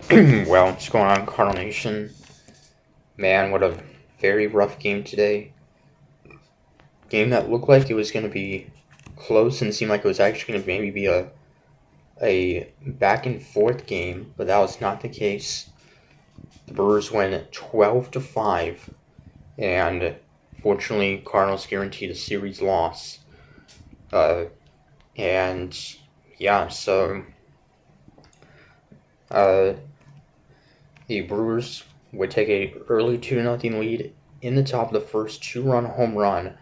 Well, what's going on, Cardinal Nation? Man, what a very rough game today. Game that looked like it was going to be close and seemed like it was actually going to maybe be a back and forth game, but that was not the case. The Brewers win 12-5, and fortunately, Cardinals guaranteed a series loss. Uh, and yeah, so uh, the Brewers would take a early 2-0 lead in the top of the first, two-run home run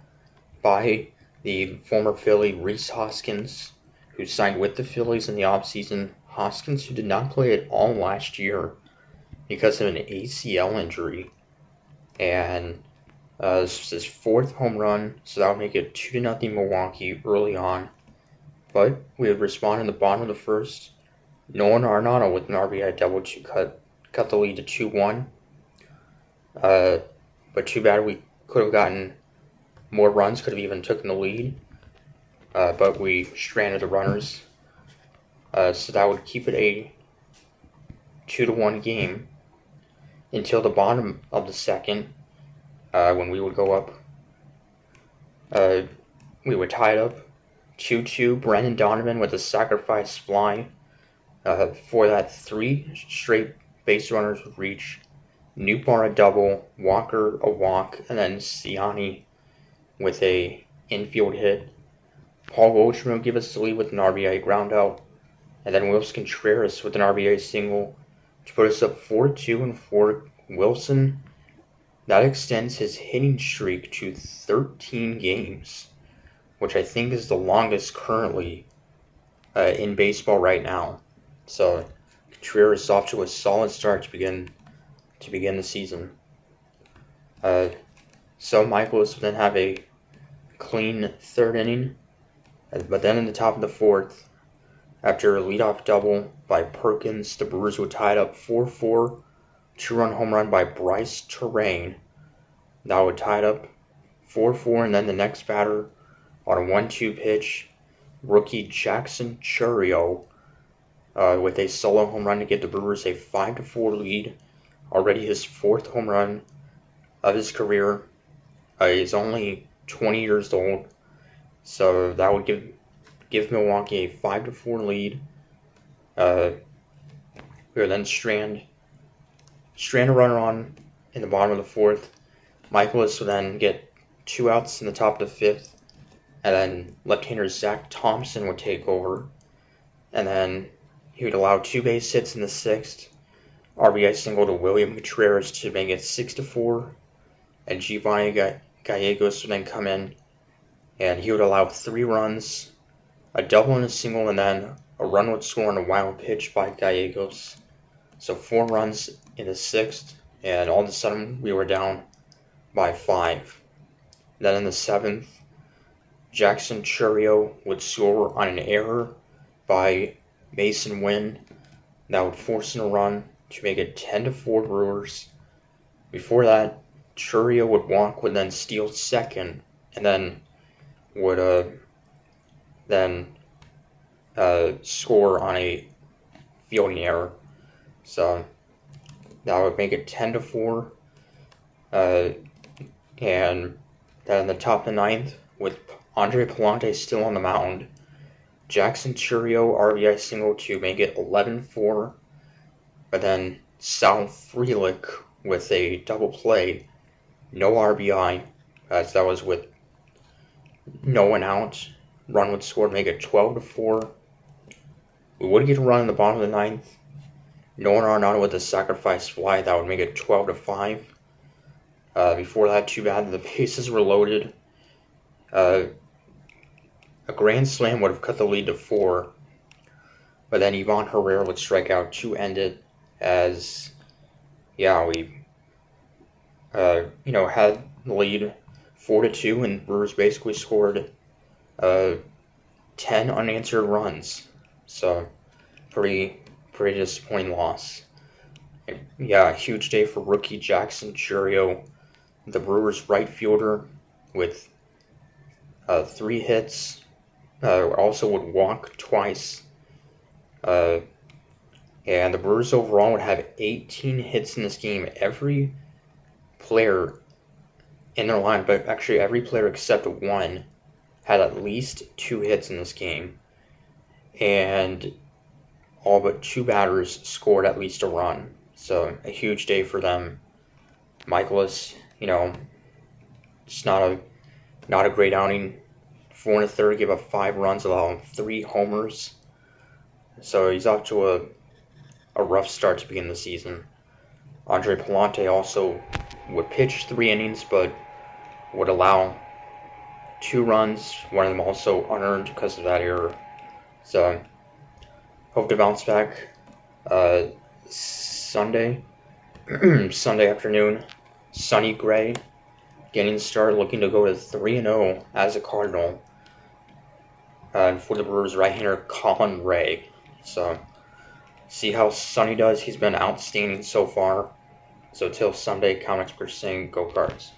by the former Philly Rhys Hoskins, who signed with the Phillies in the offseason. Hoskins, who did not play at all last year because of an ACL injury. And this was his fourth home run, so that would make it 2-0 Milwaukee early on. But we would respond in the bottom of the first. Nolan Arenado with an RBI double to cut the lead to 2-1. But too bad we could have gotten more runs, could have even taken the lead. But we stranded the runners. So that would keep it a 2-1 game until the bottom of the second, when we would go up. We would tie it up 2-2. Brendan Donovan with a sacrifice fly. For that, three straight base runners would reach. Newbar a double, Walker a walk, and then Siani with a infield hit. Paul Goldschmidt would give us the lead with an RBI groundout, and then Wilson Contreras with an RBI single to put us up 4-2 and for Wilson. That extends his hitting streak to 13 games, which I think is the longest currently in baseball right now. So Contreras off to a solid start to begin the season. So Michaelis would then have a clean third inning, but then in the top of the fourth, after a leadoff double by Perkins, the Brewers would tie it up 4-4. Two-run home run by Bryce Terrain. That would tie it up 4-4, and then the next batter on a 1-2 pitch, rookie Jackson Chourio with a solo home run to give the Brewers a 5-4 lead. Already his fourth home run of his career. He's only 20 years old, so that would give Milwaukee a 5-4 lead. We would then strand a runner on in the bottom of the fourth. Michaelis would then get 2 outs in the top of the fifth, and then left-hander Zach Thompson would take over, and then he would allow 2 base hits in the sixth. RBI single to William Contreras to make it 6-4, and Giovanni Gallegos would then come in, and he would allow 3 runs, a double and a single, and then a run would score on a wild pitch by Gallegos. So 4 runs in the sixth, and all of a sudden we were down by 5. Then in the seventh, Jackson Chourio would score on an error by Mason Wynn. That would force in a run to make it 10-4 Brewers. Before that, Chourio would walk, would then steal second, and then would score on a fielding error. So that would make it 10-4. And then in the top of the ninth, with Andre Palante still on the mound, Jackson Chourio RBI single to make it 11-4. But then Sal Frelick with a double play, no RBI, as that was with no one out. Run would score to make it 12-4. We would get a run in the bottom of the ninth. Nolan Arenado with a sacrifice fly, that would make it 12-5. Before that, too bad, the bases were loaded. A grand slam would have cut the lead to 4. But then Ivan Herrera would strike out to end it, as, yeah, we, had the lead 4-2, and Brewers basically scored 10 unanswered runs. So, pretty disappointing loss. Yeah, a huge day for rookie Jackson Chourio, the Brewers right fielder, with 3 hits. Also would walk twice. And the Brewers overall would have 18 hits in this game. Every player in their line, but actually every player except one, had at least 2 hits in this game. And all but 2 batters scored at least a run. So a huge day for them. Michaelis, just not a great outing. 4 1/3, gave up 5 runs, allowing 3 homers. So he's off to a rough start to begin the season. Andre Palante also would pitch 3 innings, but would allow 2 runs, one of them also unearned because of that error. So hope to bounce back Sunday afternoon. Sonny Gray getting started, looking to go to 3-0 as a Cardinal. And for the Brewers, right-hander Colin Ray. So see how Sonny does. He's been outstanding so far. So till Sunday, comics per saying, go Cards.